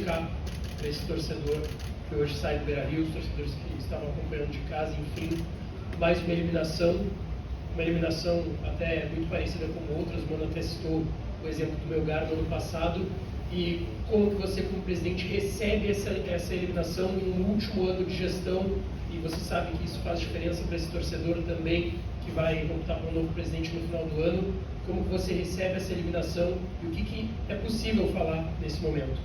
deixar para esse torcedor que hoje sai do Beira-Rio, os torcedores que estavam acompanhando de casa, enfim, mais uma eliminação até muito parecida com outras. O Mano até citou o exemplo do Melgar no ano passado. E como que você, como presidente, recebe essa eliminação em um último ano de gestão, e você sabe que isso faz diferença para esse torcedor também, que vai optar por um novo presidente no final do ano. Como que você recebe essa eliminação e o que é possível falar nesse momento?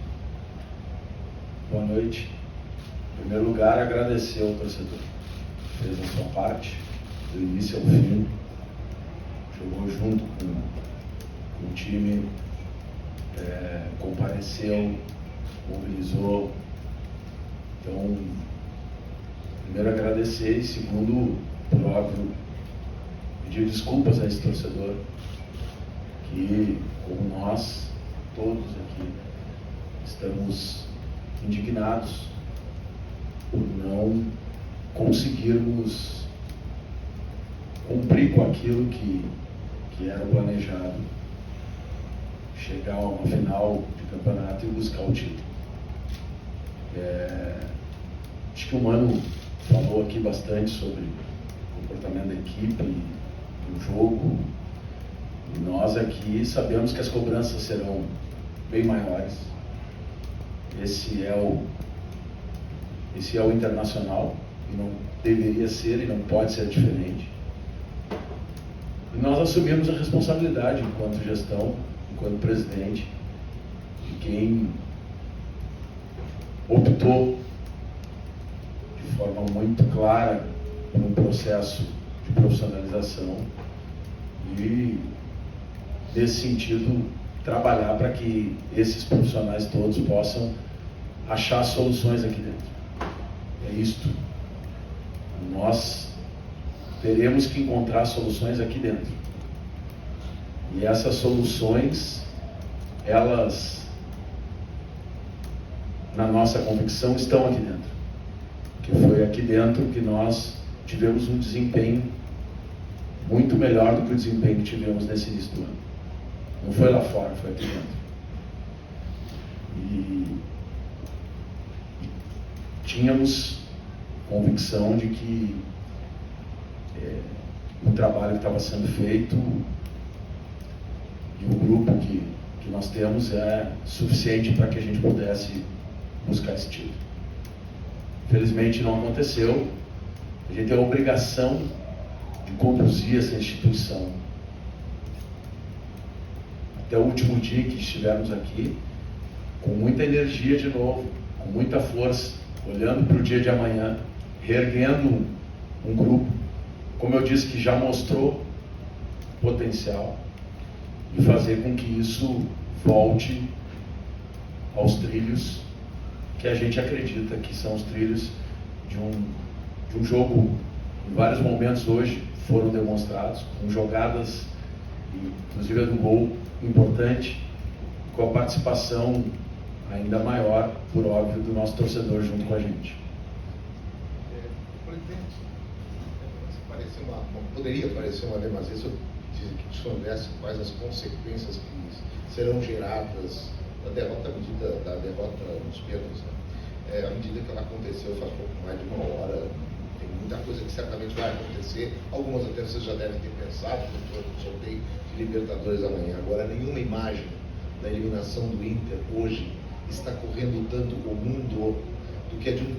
Boa noite. Em primeiro lugar, agradecer ao torcedor. Fez a sua parte, do início ao fim, jogou junto com o time, compareceu, mobilizou. Então, primeiro agradecer, e segundo, por óbvio, pedir desculpas a esse torcedor que, como nós, todos aqui, estamos indignados por não conseguirmos cumprir com aquilo que era planejado, chegar a uma final de campeonato e buscar o título. Acho que o Mano falou aqui bastante sobre o comportamento da equipe, do jogo, e nós aqui sabemos que as cobranças serão bem maiores. Esse é o Internacional, e não deveria ser e não pode ser diferente. E nós assumimos a responsabilidade enquanto gestão, enquanto presidente, de quem optou de forma muito clara por um processo de profissionalização e, nesse sentido, trabalhar para que esses profissionais todos possam achar soluções aqui dentro. É isto. Nós teremos que encontrar soluções aqui dentro. E essas soluções, elas, na nossa convicção, estão aqui dentro. Que foi aqui dentro que nós tivemos um desempenho muito melhor do que o desempenho que tivemos nesse início do ano. Não foi lá fora, foi aqui dentro. E tínhamos convicção de que o trabalho que estava sendo feito e o grupo que nós temos é suficiente para que a gente pudesse buscar esse título. Infelizmente não aconteceu. A gente tem a obrigação de conduzir essa instituição até o último dia que estivermos aqui, com muita energia de novo, com muita força, olhando para o dia de amanhã, reerguendo um grupo, como eu disse, que já mostrou potencial, e fazer com que isso volte aos trilhos que a gente acredita que são os trilhos de um jogo. Em vários momentos hoje foram demonstrados, com jogadas, inclusive a do gol importante, com a participação ainda maior, por óbvio, do nosso torcedor junto com a gente. Poderia parecer uma demasia se eu soubesse quais as consequências que serão geradas da derrota, à medida da derrota nos pênaltis, né? À medida que ela aconteceu faz pouco mais de uma hora, tem muita coisa que certamente vai acontecer. Algumas até vocês já devem ter pensado, no sorteio de Libertadores amanhã. Agora, nenhuma imagem da eliminação do Inter hoje está correndo tanto o mundo do que a de um...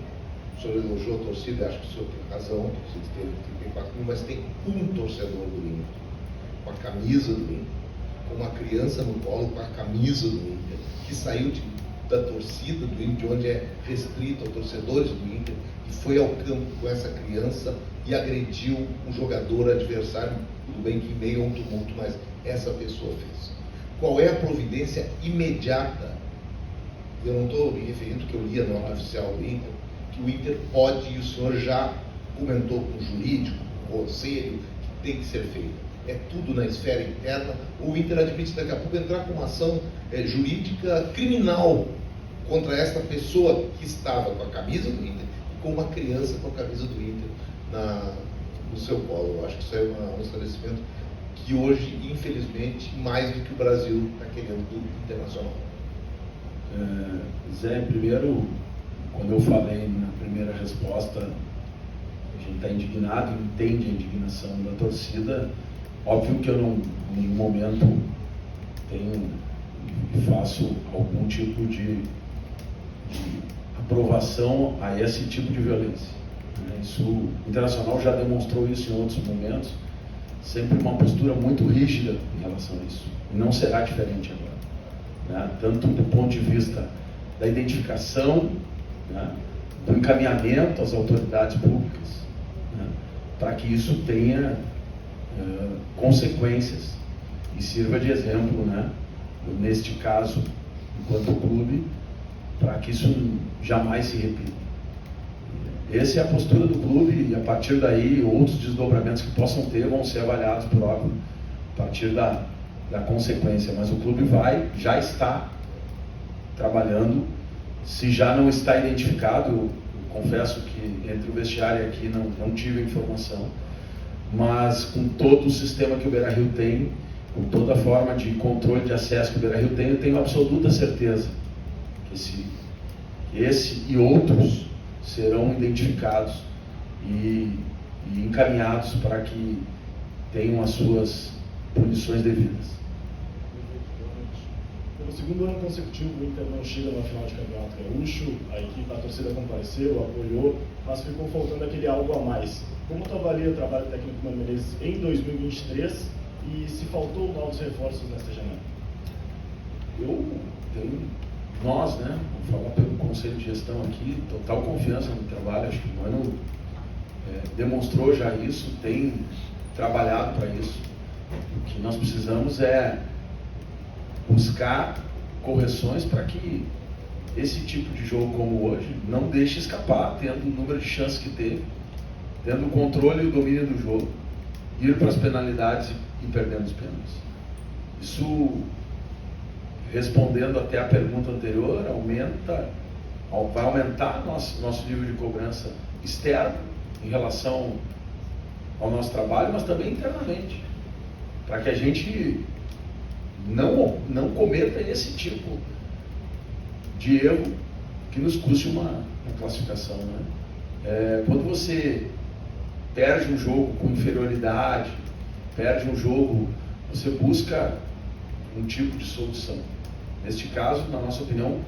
O senhor elogiou a torcida, acho que o senhor tem razão, que você teve 34 mil, mas tem um torcedor do Inter, com a camisa do Inter, com uma criança no colo com a camisa do Inter, que saiu da torcida do Inter, de onde é restrito aos torcedores do Inter, e foi ao campo com essa criança e agrediu um jogador adversário, tudo bem que em meio a um tumulto, mas essa pessoa fez. Qual é a providência imediata? Eu não estou me referindo ao que eu li na nota oficial do Inter, que o Inter pode, e o senhor já comentou com o jurídico, com o conselho, que tem que ser feito. É tudo na esfera interna. O Inter admite daqui a pouco entrar com uma ação jurídica criminal contra esta pessoa que estava com a camisa do Inter e com uma criança com a camisa do Inter no seu colo. Eu acho que isso é um estabelecimento que hoje, infelizmente, mais do que o Brasil está querendo do Internacional. Zé, primeiro, quando eu falei na primeira resposta, a gente está indignado, entende a indignação da torcida. Óbvio que eu não, em nenhum momento, tenho e faço algum tipo de aprovação a esse tipo de violência. O Internacional já demonstrou isso em outros momentos, sempre uma postura muito rígida em relação a isso. E não será diferente agora. Tanto do ponto de vista da identificação, do encaminhamento às autoridades públicas, para que isso tenha consequências e sirva de exemplo, neste caso, enquanto clube, para que isso jamais se repita. Essa é a postura do clube e a partir daí outros desdobramentos que possam ter vão ser avaliados por óbvio a partir da consequência, mas o clube já está trabalhando. Se já não está identificado, eu confesso que entre o vestiário e aqui não tive a informação, mas com todo o sistema que o Beira-Rio tem, com toda a forma de controle de acesso que o Beira-Rio tem, eu tenho absoluta certeza que esse e outros serão identificados e encaminhados para que tenham as suas punições devidas. Pelo segundo ano consecutivo, o Inter não chega na final de Campeonato Gaúcho, a torcida compareceu, apoiou, mas ficou faltando aquele algo a mais. Como tu avalia o trabalho técnico do Mano Menezes em 2023 e se faltou novos reforços nesta janela? Nós, vamos falar pelo Conselho de Gestão aqui, total confiança no trabalho. Acho que o Mano demonstrou já isso, tem trabalhado para isso. O que nós precisamos é buscar correções para que esse tipo de jogo como hoje não deixe escapar, tendo o número de chances que teve, tendo o controle e o domínio do jogo, ir para as penalidades e perdendo os pênaltis. Isso, respondendo até a pergunta anterior, vai aumentar nosso nível de cobrança externo em relação ao nosso trabalho, mas também internamente, para que a gente não cometa esse tipo de erro que nos custe uma classificação. Quando você perde um jogo com inferioridade, perde um jogo, você busca um tipo de solução. Neste caso, na nossa opinião,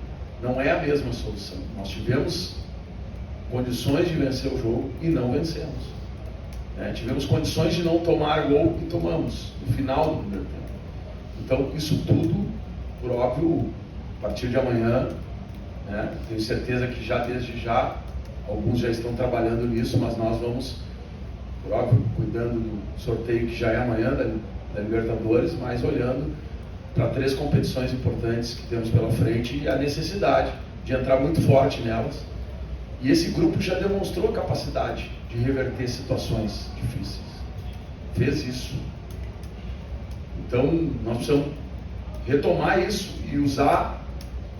não é a mesma solução. Nós tivemos condições de vencer o jogo e não vencemos. Tivemos condições de não tomar gol e tomamos no final do primeiro tempo. Então, isso tudo, por óbvio, a partir de amanhã, tenho certeza que desde já, alguns já estão trabalhando nisso, mas nós vamos, por óbvio, cuidando do sorteio que já é amanhã da Libertadores, mas olhando para 3 competições importantes que temos pela frente e a necessidade de entrar muito forte nelas. E esse grupo já demonstrou capacidade de reverter situações difíceis. Fez isso. Então, nós precisamos retomar isso e usar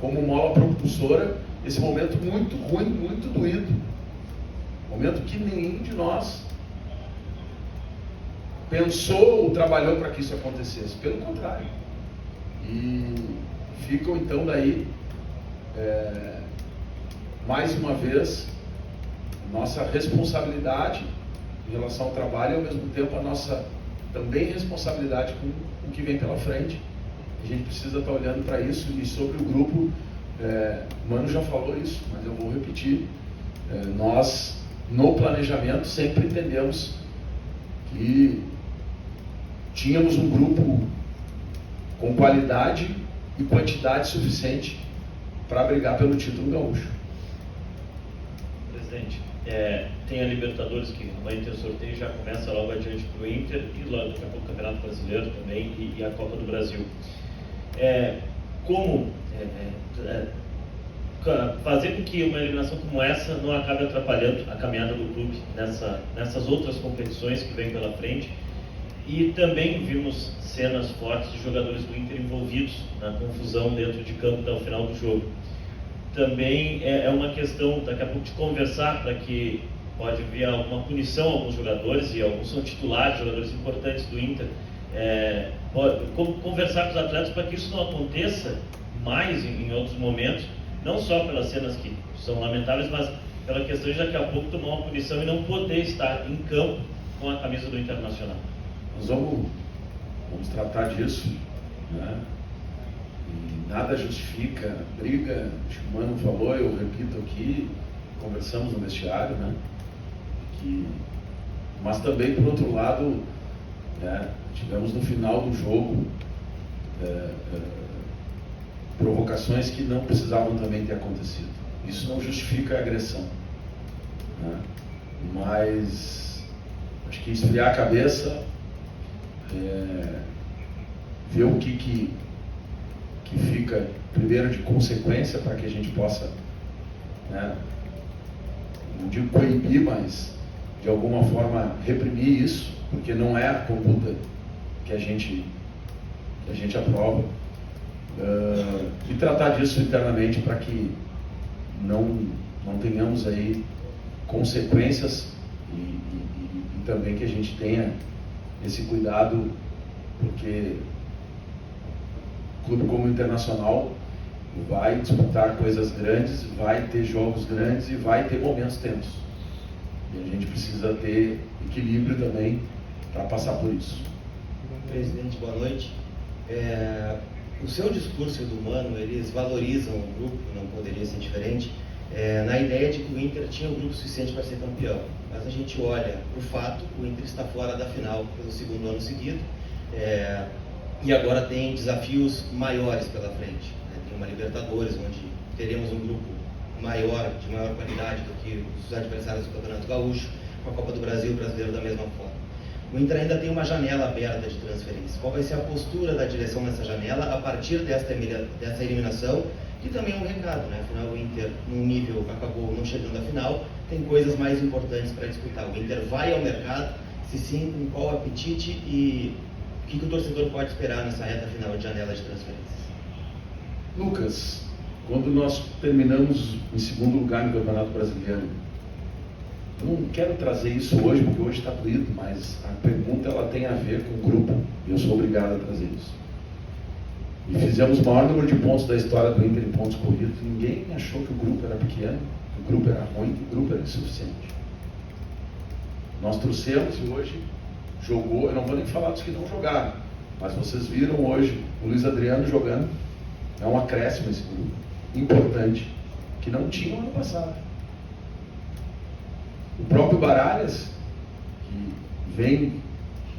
como mola propulsora esse momento muito ruim, muito doído. Momento que nenhum de nós pensou ou trabalhou para que isso acontecesse. Pelo contrário. E ficam, então, daí, mais uma vez, nossa responsabilidade em relação ao trabalho e, ao mesmo tempo, a nossa também responsabilidade com o que vem pela frente. A gente precisa estar olhando para isso. E sobre o grupo, o Mano já falou isso, mas eu vou repetir. Nós, no planejamento, sempre entendemos que tínhamos um grupo com qualidade e quantidade suficiente para brigar pelo título gaúcho. Presidente, tem a Libertadores que vai ter sorteio, já começa logo adiante para o Inter e logo daqui a pouco o Campeonato Brasileiro também e a Copa do Brasil. Como fazer com que uma eliminação como essa não acabe atrapalhando a caminhada do clube nessas outras competições que vem pela frente? E também vimos cenas fortes de jogadores do Inter envolvidos na confusão dentro de campo até o final do jogo. Também é uma questão, daqui a pouco, de conversar para que pode vir alguma punição a alguns jogadores, e alguns são titulares, jogadores importantes do Inter. Conversar com os atletas para que isso não aconteça mais em outros momentos, não só pelas cenas que são lamentáveis, mas pela questão de daqui a pouco tomar uma punição e não poder estar em campo com a camisa do Internacional. Nós vamos tratar disso, né? E nada justifica briga. Acho que o Mano falou, eu repito aqui, conversamos no vestiário, né? Mas também, por outro lado, né, tivemos no final do jogo provocações que não precisavam também ter acontecido. Isso não justifica a agressão, né? Mas acho que esfriar a cabeça, ver o que fica primeiro de consequência para que a gente possa, né, não digo coibir, mas de alguma forma reprimir isso, porque não é a conduta que a gente aprova, e tratar disso internamente para que não tenhamos aí consequências e também que a gente tenha esse cuidado, porque clube como o Internacional vai disputar coisas grandes, vai ter jogos grandes e vai ter momentos tensos. E a gente precisa ter equilíbrio também para passar por isso. Presidente, boa noite. O seu discurso e do Mano, eles valorizam o grupo, não poderia ser diferente, na ideia de que o Inter tinha um grupo suficiente para ser campeão. Mas a gente olha o fato, o Inter está fora da final pelo segundo ano seguido, e agora tem desafios maiores pela frente, né? Tem uma Libertadores, onde teremos um grupo maior, de maior qualidade do que os adversários do Campeonato Gaúcho, com a Copa do Brasil e o Brasileiro da mesma forma. O Inter ainda tem uma janela aberta de transferência. Qual vai ser a postura da direção nessa janela a partir dessa eliminação? E também um recado, né? Afinal, o Inter, num nível, acabou não chegando à final, tem coisas mais importantes para disputar. O Inter vai ao mercado, se sim, com qual apetite e o que o torcedor pode esperar nessa reta final de janela de transferências? Lucas, quando nós terminamos em segundo lugar no Campeonato Brasileiro, eu não quero trazer isso hoje, porque hoje está doído, mas a pergunta ela tem a ver com o grupo, e eu sou obrigado a trazer isso. E fizemos o maior número de pontos da história do Inter em pontos corridos. Ninguém achou que o grupo era pequeno, que o grupo era ruim, que o grupo era insuficiente. Nós trouxemos e hoje jogou, eu não vou nem falar dos que não jogaram, mas vocês viram hoje o Luiz Adriano jogando. É um acréscimo esse grupo, importante, que não tinha no ano passado. O próprio Baralhas, que vem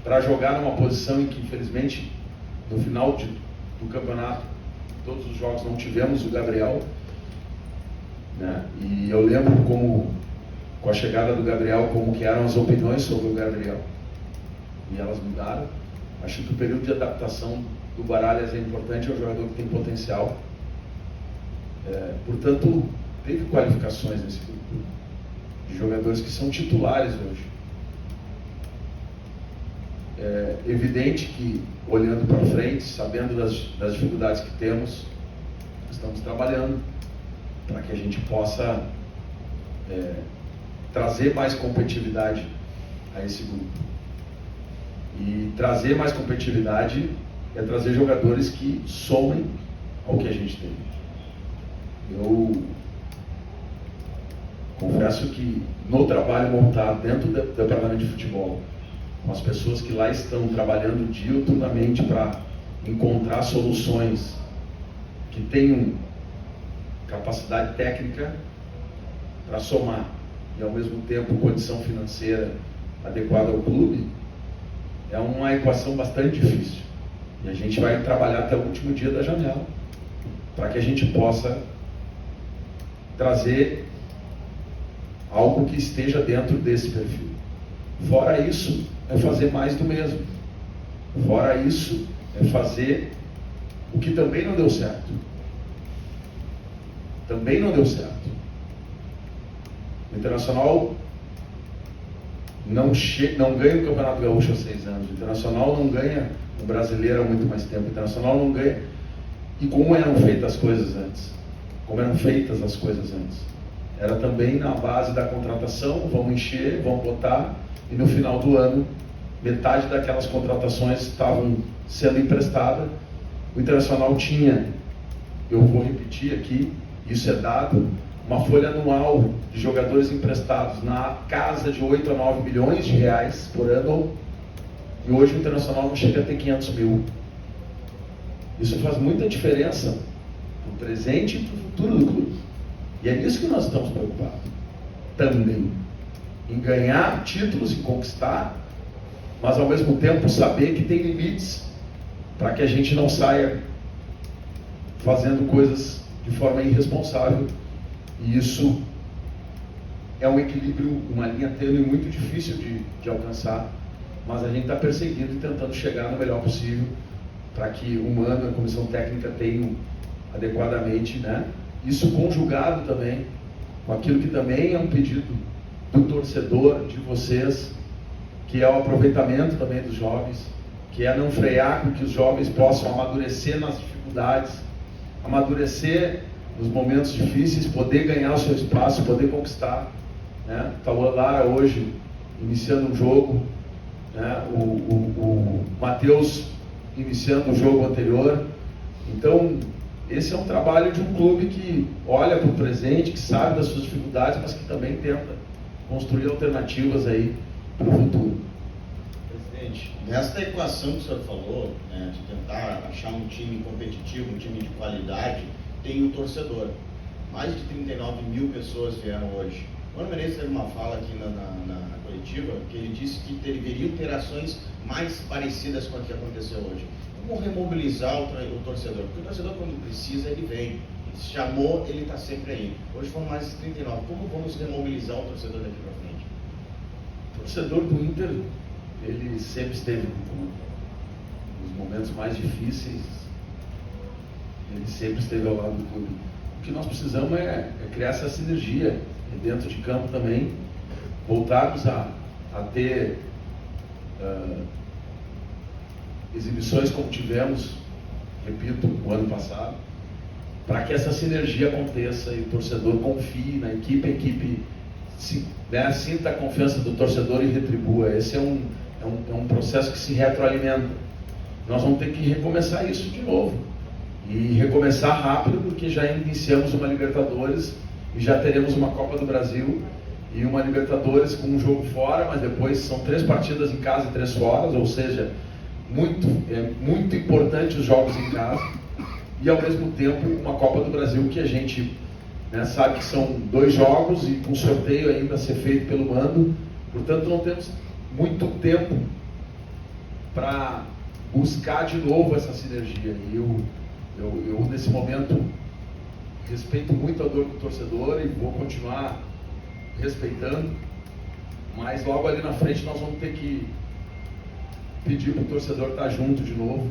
para jogar numa posição em que, infelizmente, no final do campeonato, todos os jogos não tivemos o Gabriel, né? E eu lembro como, com a chegada do Gabriel, como que eram as opiniões sobre o Gabriel. E elas mudaram. Acho que o período de adaptação do Baralhas é importante, é um jogador que tem potencial. Portanto, teve qualificações nesse grupo de jogadores que são titulares hoje. É evidente que, olhando para frente, sabendo das dificuldades que temos, estamos trabalhando para que a gente possa trazer mais competitividade a esse grupo. E trazer mais competitividade é trazer jogadores que somem ao que a gente tem. Eu confesso que no trabalho montado dentro do departamento de futebol, com as pessoas que lá estão trabalhando diuturnamente para encontrar soluções que tenham capacidade técnica para somar e ao mesmo tempo condição financeira adequada ao clube, é uma equação bastante difícil. E a gente vai trabalhar até o último dia da janela para que a gente possa trazer algo que esteja dentro desse perfil. Fora isso, é fazer mais do mesmo. Fora isso, é fazer o que também não deu certo. Também não deu certo. O Internacional não ganha o Campeonato Gaúcho há 6 anos. O Internacional não ganha o Brasileiro há muito mais tempo. O Internacional não ganha. E como eram feitas as coisas antes? Como eram feitas as coisas antes? Era também na base da contratação, vamos encher, vamos botar, e no final do ano, metade daquelas contratações estavam sendo emprestadas. O Internacional tinha eu vou repetir aqui, isso é dado, uma folha anual de jogadores emprestados na casa de 8 a 9 milhões de reais por ano, e hoje o Internacional não chega a ter 500 mil. Isso faz muita diferença para o presente e para o futuro do clube. E é nisso que nós estamos preocupados também, em ganhar títulos, em conquistar, mas ao mesmo tempo saber que tem limites para que a gente não saia fazendo coisas de forma irresponsável. E isso é um equilíbrio, uma linha tênue muito difícil de alcançar, mas a gente está perseguindo e tentando chegar no melhor possível para que o Mano e a comissão técnica tenham adequadamente, né? Isso conjugado também com aquilo que também é um pedido do torcedor, de vocês, que é o aproveitamento também dos jovens, que é não frear com que os jovens possam amadurecer nas dificuldades, amadurecer nos momentos difíceis, poder ganhar o seu espaço, poder conquistar, né? Tauan Lara hoje iniciando um jogo, né? O Matheus iniciando o jogo anterior. Então esse é um trabalho de um clube que olha para o presente, que sabe das suas dificuldades, mas que também tenta construir alternativas aí para o futuro. Presidente, nesta equação que o senhor falou, né, de tentar achar um time competitivo, um time de qualidade, tem o torcedor. Mais de 39 mil pessoas vieram hoje. O Mano Menezes teve uma fala aqui na coletiva, que ele disse que deveriam ter ações mais parecidas com a que aconteceu hoje. Como remobilizar o torcedor? Porque o torcedor, quando precisa, ele vem. Ele se chamou, ele está sempre aí. Hoje foram mais de 39. Como vamos remobilizar o torcedor daqui para frente? O torcedor do Inter, ele sempre esteve nos momentos mais difíceis, ele sempre esteve ao lado do clube. O que nós precisamos é criar essa sinergia dentro de campo também, voltarmos a ter exibições como tivemos, repito, o ano passado, para que essa sinergia aconteça e o torcedor confie na equipe, a equipe sinta a confiança do torcedor e retribua. Esse é um processo que se retroalimenta. Nós vamos ter que recomeçar isso de novo. E recomeçar rápido, porque já iniciamos uma Libertadores e já teremos uma Copa do Brasil e uma Libertadores com um jogo fora, mas depois são 3 partidas em casa e 3 fora, ou seja, muito importante os jogos em casa, e ao mesmo tempo uma Copa do Brasil que a gente, né, sabe que são 2 jogos e com sorteio ainda a ser feito pelo Mando, portanto não temos muito tempo para buscar de novo essa sinergia. E eu nesse momento respeito muito a dor do torcedor e vou continuar respeitando, mas logo ali na frente nós vamos ter que pedir para o torcedor estar junto de novo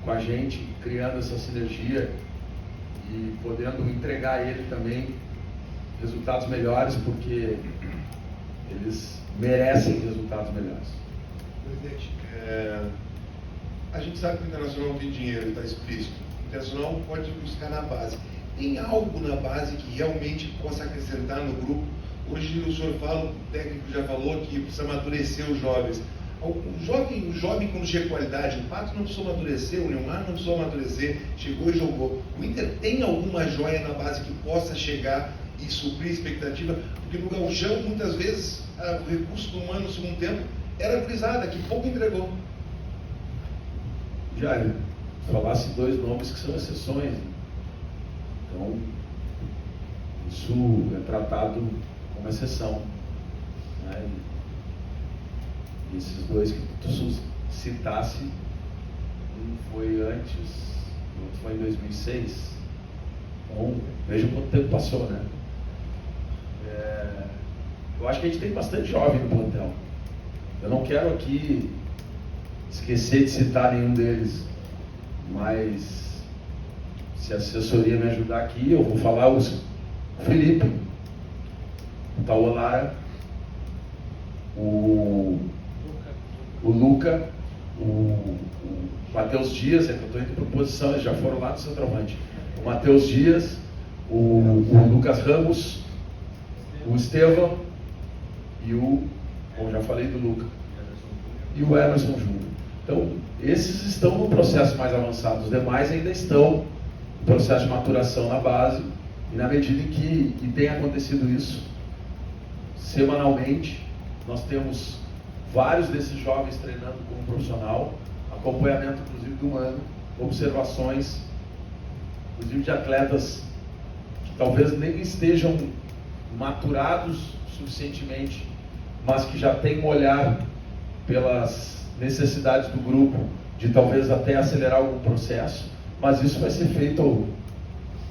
com a gente, criando essa sinergia e podendo entregar a ele também resultados melhores, porque eles merecem resultados melhores. Presidente, a gente sabe que o Internacional não tem dinheiro, está explícito. O Internacional pode buscar na base. Tem algo na base que realmente possa acrescentar no grupo? Hoje o senhor fala, o técnico já falou que precisa amadurecer os jovens. O jovem quando chega qualidade, o Pato não precisou amadurecer, o Neymar não precisou amadurecer, chegou e jogou. O Inter tem alguma joia na base que possa chegar e suprir a expectativa? Porque no gauchão, muitas vezes, o recurso do Mano no segundo tempo era frisada, que pouco entregou. Jair, falasse 2 nomes que são exceções. Então, isso é tratado como exceção, né? E esses 2 que tu citasse, um foi antes, o outro foi em 2006. Então, veja quanto tempo passou, né? Eu acho que a gente tem bastante jovem no plantel. Eu não quero aqui esquecer de citar nenhum deles, mas se a assessoria me ajudar aqui, eu vou falar o Felipe, o Tauan Lara, o Luca, o Matheus Dias, que eu estou indo por posição, eles já foram lá do centroavante. O Matheus Dias, o Lucas Ramos, o Estevão e como já falei do Luca, e o Emerson Júnior. Então, esses estão no processo mais avançado, os demais ainda estão um processo de maturação na base, e na medida em que tem acontecido isso, semanalmente, nós temos vários desses jovens treinando como profissional, acompanhamento inclusive do Mano, observações, inclusive de atletas que talvez nem estejam maturados suficientemente, mas que já têm um olhar pelas necessidades do grupo, de talvez até acelerar algum processo, mas isso vai ser feito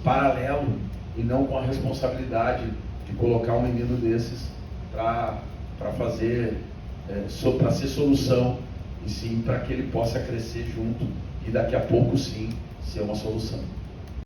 paralelo e não com a responsabilidade de colocar um menino desses para fazer, para ser solução, e sim para que ele possa crescer junto e daqui a pouco sim ser uma solução.